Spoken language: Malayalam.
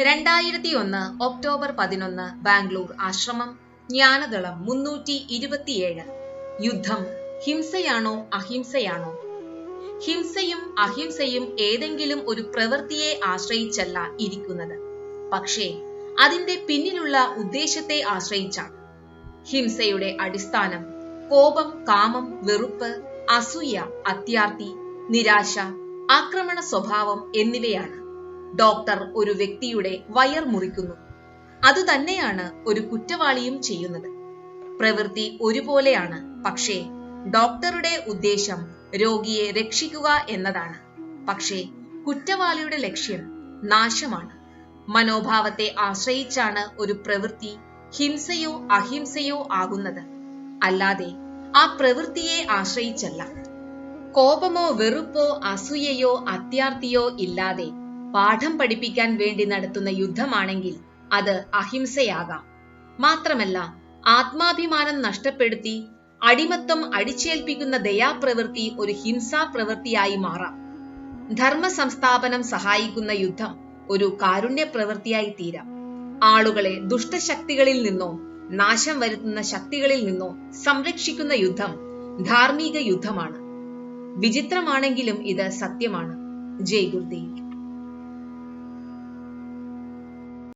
2001 ഒക്ടോബർ 11 ബാംഗ്ലൂർ ആശ്രമം ജ്ഞാനദളം 327. യുദ്ധം ഹിംസയാണോ അഹിംസയാണോ? ഹിംസയും അഹിംസയും ഏതെങ്കിലും ഒരു പ്രവൃത്തിയെ ആശ്രയിച്ചല്ല ഇരിക്കുന്നത്, പക്ഷേ അതിന്റെ പിന്നിലുള്ള ഉദ്ദേശത്തെ ആശ്രയിച്ചാണ്. ഹിംസയുടെ അടിസ്ഥാനം കോപം, കാമം, വെറുപ്പ്, അസൂയ, അത്യാർത്തി, നിരാശ, ആക്രമണ സ്വഭാവം എന്നിവയാണ്. ഡോക്ടർ ഒരു വ്യക്തിയുടെ വയർ മുറിക്കുന്നു, അതുതന്നെയാണ് ഒരു കുറ്റവാളിയും ചെയ്യുന്നത്. പ്രവൃത്തി ഒരുപോലെയാണ്, പക്ഷേ ഡോക്ടറുടെ ഉദ്ദേശം രോഗിയെ രക്ഷിക്കുക എന്നതാണ്, പക്ഷേ കുറ്റവാളിയുടെ ലക്ഷ്യം നാശമാണ്. മനോഭാവത്തെ ആശ്രയിച്ചാണ് ഒരു പ്രവൃത്തി ഹിംസയോ അഹിംസയോ ആകുന്നത്, അല്ലാതെ ആ പ്രവൃത്തിയെ ആശ്രയിച്ചല്ല. കോപമോ വെറുപ്പോ അസൂയയോ അത്യാർത്തിയോ ഇല്ലാതെ പാഠം പഠിപ്പിക്കാൻ വേണ്ടി നടത്തുന്ന യുദ്ധമാണെങ്കിൽ അത് അഹിംസയാകാം. മാത്രമല്ല, ആത്മാഭിമാനം നഷ്ടപ്പെടുത്തി അടിമത്തം അടിച്ചേൽപ്പിക്കുന്ന ദയാപ്രവൃത്തി ഒരു ഹിംസാ പ്രവൃത്തിയായി മാറാം. ധർമ്മ സംസ്ഥാപനം സഹായിക്കുന്ന യുദ്ധം ഒരു കാരുണ്യ പ്രവൃത്തിയായി തീരാം. ആളുകളെ ദുഷ്ടശക്തികളിൽ നിന്നോ നാശം വരുത്തുന്ന ശക്തികളിൽ നിന്നോ സംരക്ഷിക്കുന്ന യുദ്ധം ധാർമ്മിക യുദ്ധമാണ്. വിചിത്രമാണെങ്കിലും ഇത് സത്യമാണ്. ജയ് ഗുരുദേവ്.